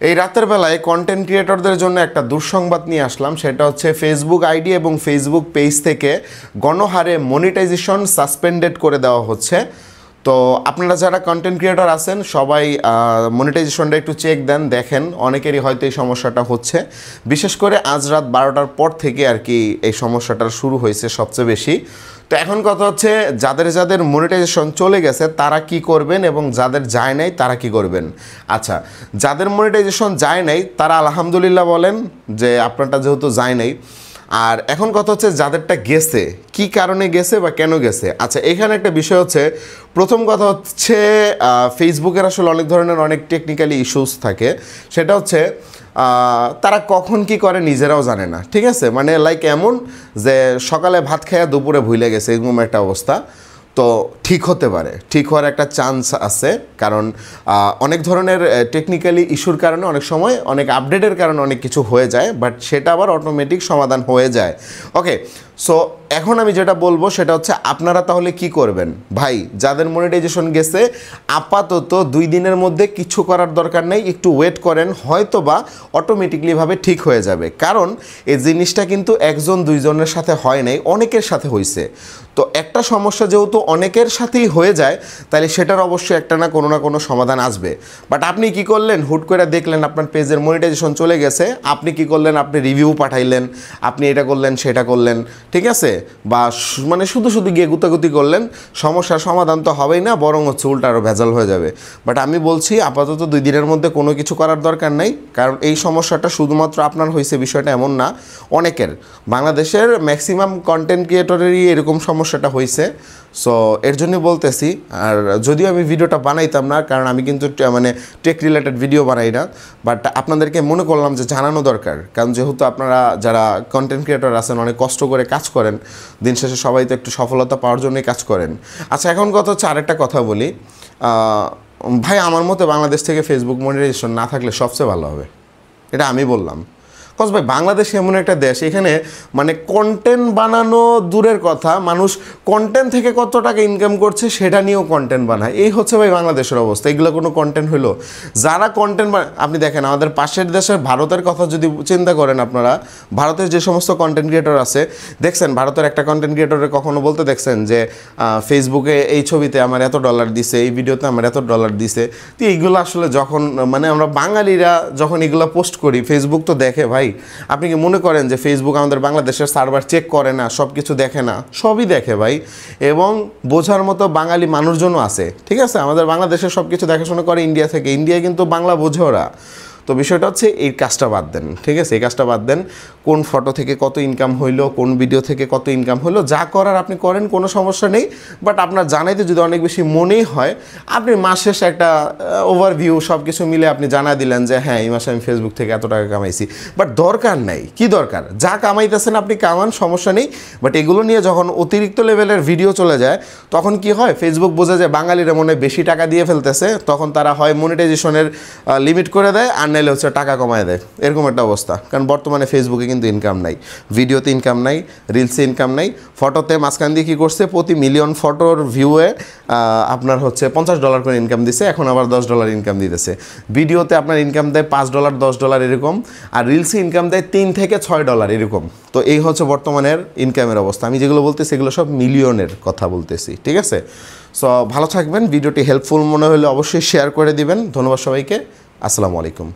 এই রাতের বেলায় কন্টেন্ট ক্রিয়েটরদের জন্য একটা দুঃসংবাদ নিয়ে আসলাম, সেটা হচ্ছে ফেসবুক আইডি এবং ফেসবুক পেজ থেকে গণহারে মনিটাইজেশন সাসপেন্ডেড করে দেওয়া হচ্ছে। তো আপনারা যারা কন্টেন্ট ক্রিয়েটর আছেন সবাই মনিটাইজেশনটা একটু চেক দেন, দেখেন অনেকেরই হয়তো এই সমস্যাটা হচ্ছে। বিশেষ করে আজ রাত 12টার পর থেকে আর কি এই সমস্যাটা শুরু হয়েছে সবচেয়ে বেশি। তো এখন কথা হচ্ছে যাদের যাদের মনিটাইজেশন চলে গেছে তারা কি করবেন এবং যাদের যায় নাই তারা কি করবেন। আচ্ছা, যাদের মনিটাইজেশন যায় নাই তারা আলহামদুলিল্লাহ বলেন যে আপনারটা যেহেতু যায় নাই। আর এখন কথা হচ্ছে যাদেরটা গেছে কি কারণে গেছে বা কেন গেছে। আচ্ছা, এখানে একটা বিষয় হচ্ছে, প্রথম কথা হচ্ছে ফেসবুকের আসলে অনেক ধরনের অনেক টেকনিক্যালি ইস্যুস থাকে। সেটা হচ্ছে তারা কখন কি করে নিজেরাও জানে না, ঠিক আছে। মানে লাইক এমন যে সকালে ভাত খাইয়া দুপুরে ভুলে গেছে, এরকম একটা অবস্থা। তো ঠিক হতে পারে, ঠিক হওয়ার একটা চান্স আছে, কারণ অনেক ধরনের টেকনিক্যালি ইস্যুর কারণে অনেক সময় অনেক আপডেটের কারণে অনেক কিছু হয়ে যায়, বাট সেটা আবার অটোমেটিক সমাধান হয়ে যায়। ওকে, সো এখন আমি যেটা বলবো সেটা হচ্ছে আপনারা তাহলে কি করবেন। ভাই, যাদের মনিটাইজেশন গেছে আপাতত 2 দিনের মধ্যে কিছু করার দরকার নেই, একটু ওয়েট করেন, হয়তো বা অটোমেটিকলিভাবে ঠিক হয়ে যাবে। কারণ এই জিনিসটা কিন্তু 1-2 জনের সাথে হয় নাই, অনেকের সাথে হয়েছে। তো একটা সমস্যা যেহেতু অনেকের সাথেই হয়ে যায়, তাহলে সেটার অবশ্যই একটা না কোনো সমাধান আসবে। বাট আপনি কি করলেন, হুট করে দেখলেন আপনার পেজের মনিটাইজেশন চলে গেছে, আপনি কি করলেন, আপনি রিভিউ পাঠাইলেন, আপনি এটা করলেন সেটা করলেন, ঠিক আছে, বা মানে শুধু গিয়ে গুতাগুতি করলেন, সমস্যার সমাধান তো হবেই না, বরং হচ্ছে উল্টা আরও ভেজাল হয়ে যাবে। বাট আমি বলছি আপাতত 2 দিনের মধ্যে কোনো কিছু করার দরকার নেই, কারণ এই সমস্যাটা শুধুমাত্র আপনার হয়েছে বিষয়টা এমন না, অনেকের, বাংলাদেশের ম্যাক্সিমাম কন্টেন্ট ক্রিয়েটরেরই এরকম সমস্যাটা হয়েছে। সো এর জন্য বলতেছি। আর যদিও আমি ভিডিওটা বানাইতাম না, কারণ আমি কিন্তু মানে টেক রিলেটেড ভিডিও বানাই না, বাট আপনাদেরকে মনে করলাম যে জানানো দরকার, কারণ যেহেতু আপনারা যারা কন্টেন্ট ক্রিয়েটর আছেন অনেক কষ্ট করে কাজ করেন, দিন শেষে সবাই তো একটু সফলতা পাওয়ার জন্যই কাজ করেন। আচ্ছা, এখন কথা হচ্ছে আরেকটা কথা বলি ভাই, আমার মতে বাংলাদেশ থেকে ফেসবুক মনিটাইজেশন না থাকলে সবচেয়ে ভালো হবে, এটা আমি বললাম। কজ ভাই, বাংলাদেশ এমন একটা দেশ, এখানে মানে কন্টেন্ট বানানো দূরের কথা, মানুষ কন্টেন্ট থেকে কত টাকা ইনকাম করছে সেটা নিয়েও কন্টেন্ট বানায়। এই হচ্ছে ভাই বাংলাদেশের অবস্থা। এগুলো কোনো কন্টেন্ট হলো? যারা কন্টেন্ট আপনি দেখেন আমাদের পাশের দেশের ভারতের কথা যদি চিন্তা করেন আপনারা, ভারতের যে সমস্ত কন্টেন্ট ক্রিয়েটর আছে, দেখছেন ভারতের একটা কন্টেন্ট ক্রিয়েটরে কখনো বলতে দেখছেন যে ফেসবুকে এই ছবিতে আমার এত ডলার দিছে, এই ভিডিওতে আমার এত ডলার দিছে। তো এইগুলো আসলে যখন মানে আমরা বাঙালিরা যখন এগুলো পোস্ট করি, ফেসবুক তো দেখে ভাই। আপনি কি মনে করেন যে ফেসবুক আমাদের বাংলাদেশের সার্ভার চেক করে না, সব কিছু দেখে না? সবই দেখে ভাই, এবং বোঝার মতো বাঙালি মানুষজনও আছে, ঠিক আছে। আমাদের বাংলাদেশের সব কিছু দেখাশোনা করে ইন্ডিয়া থেকে, ইন্ডিয়ায় কিন্তু বাংলা বোঝে ওরা। তো বিষয়টা হচ্ছে এই কাজটা বাদ দেন, ঠিক আছে, এই কাজটা বাদ দেন। কোন ফটো থেকে কত ইনকাম হইলো, কোন ভিডিও থেকে কত ইনকাম হইলো, যা করার আপনি করেন, কোনো সমস্যা নেই। বাট আপনার জানাইতে যদি অনেক বেশি মনেই হয়, আপনি মাস শেষে একটা ওভারভিউ সব কিছু মিলে আপনি জানা দিলেন যে হ্যাঁ এই মাসে আমি ফেসবুক থেকে এত টাকা কামাইছি। বাট দরকার নাই, কি দরকার, যা কামাইতেছেন আপনি কামান, সমস্যা নেই। বাট এগুলো নিয়ে যখন অতিরিক্ত লেভেলের ভিডিও চলে যায়, তখন কি হয়, ফেসবুক বোঝে যে বাঙালিরা মনে বেশি টাকা দিয়ে ফেলতেছে, তখন তারা হয় মনিটাইজেশনের লিমিট করে দেয়, আর নাইলে হচ্ছে টাকা কমায় দেয়, এরকম একটা অবস্থা। কারণ বর্তমানে ফেসবুকে কিন্তু ইনকাম নাই, ভিডিওতে ইনকাম নাই, রিলসে ইনকাম নাই। ফটোতে মাঝখান দিয়ে কী করছে, প্রতি মিলিয়ন ফটোর ভিউয়ে আপনার হচ্ছে $50 করে ইনকাম দিছে, এখন আবার $10 ইনকাম দিতেছে। ভিডিওতে আপনার ইনকাম দেয় $5, $10 এরকম, আর রিলসে ইনকাম দেয় $3 থেকে $6 এরকম। তো এই হচ্ছে বর্তমানের ইনকামের অবস্থা। আমি যেগুলো বলতেছি এগুলো সব মিলিয়নের কথা বলতেছি, ঠিক আছে। সো ভালো থাকবেন, ভিডিওটি হেল্পফুল মনে হলে অবশ্যই শেয়ার করে দিবেন। ধন্যবাদ সবাইকে, আসসালামু আলাইকুম।